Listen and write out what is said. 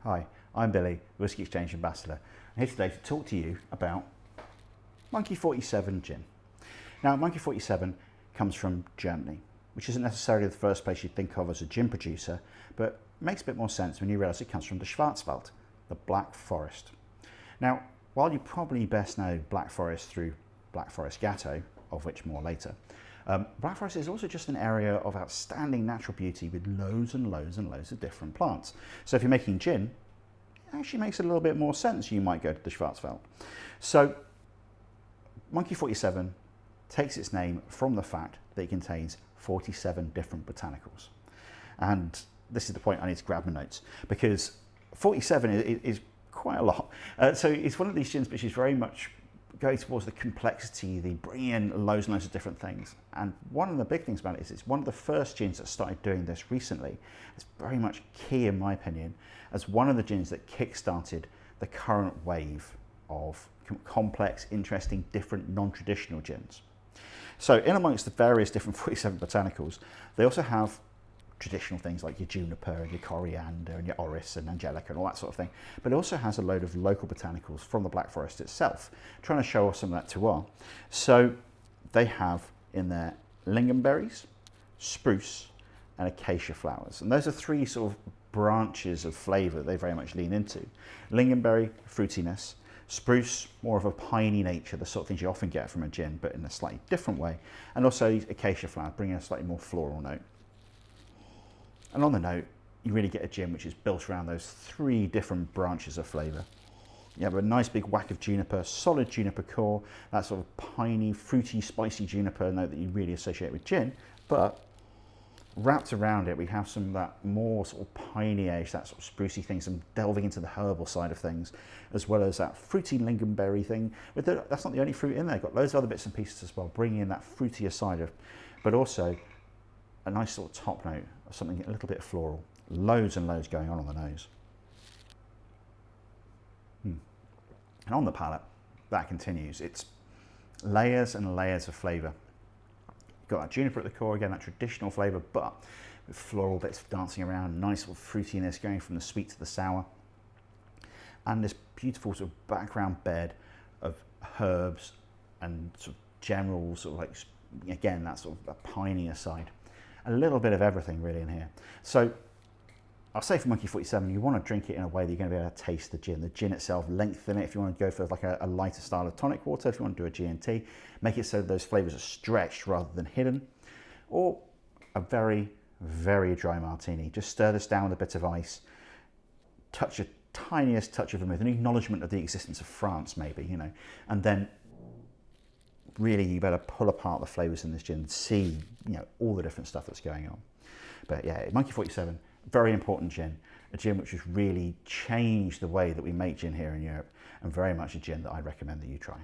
Hi, I'm Billy, Whisky Exchange Ambassador. I'm here today to talk to you about Monkey 47 gin. Now, Monkey 47 comes from Germany, which isn't necessarily the first place you'd think of as a gin producer, but makes a bit more sense when you realise it comes from the Schwarzwald, the Black Forest. Now, while you probably best know Black Forest through Black Forest Gatto, of which more later, Black Forest is also just an area of outstanding natural beauty with loads and loads and loads of different plants. So if you're making gin, it actually makes a little bit more sense you might go to the Schwarzwald. So Monkey 47 takes its name from the fact that it contains 47 different botanicals. And this is the point I need to grab my notes, because 47 is quite a lot. So it's one of these gins which is very much going towards the complexity, the bringing in loads and loads of different things. And one of the big things about it is it's one of the first gins that started doing this recently. It's very much key, in my opinion, as one of the gins that kick-started the current wave of complex, interesting, different, non-traditional gins. So in amongst the various different 47 botanicals, they also have traditional things like your juniper and your coriander and your orris and angelica and all that sort of thing, but it also has a load of local botanicals from the Black Forest itself, trying to show off some of that terroir. So they have in there lingonberries, spruce and acacia flowers, and those are three sort of branches of flavour they very much lean into. Lingonberry, fruitiness; spruce, more of a piney nature, the sort of things you often get from a gin, but in a slightly different way, and also these acacia flowers bringing a slightly more floral note. And on the note, you really get a gin which is built around those three different branches of flavour. You have a nice big whack of juniper, solid juniper core, that sort of piney, fruity, spicy juniper note that you really associate with gin, but wrapped around it we have some of that more sort of piney edge, that sort of sprucey thing, some delving into the herbal side of things, as well as that fruity lingonberry thing. That's not the only fruit in there, got loads of other bits and pieces as well, bringing in that fruitier side of, but also a nice sort of top note of something a little bit floral. Loads and loads going on the nose. And on the palate, that continues. It's layers and layers of flavour. You've got that juniper at the core, again, that traditional flavour, but with floral bits dancing around, nice sort of fruitiness going from the sweet to the sour. And this beautiful sort of background bed of herbs and sort of general sort of like, again, that sort of a pinier side. A little bit of everything really in here. So I'll say for Monkey 47, you want to drink it in a way that you're going to be able to taste the gin itself, lengthen it if you want to go for like a lighter style of tonic water, if you want to do a G&T, make it so those flavours are stretched rather than hidden, or a very, very dry martini. Just stir this down with a bit of ice, touch a tiniest touch of vermouth, an acknowledgement of the existence of France maybe, you know, and then really you better pull apart the flavours in this gin and see, you know, all the different stuff that's going on. But yeah, Monkey 47, very important gin, a gin which has really changed the way that we make gin here in Europe, and very much a gin that I'd recommend that you try.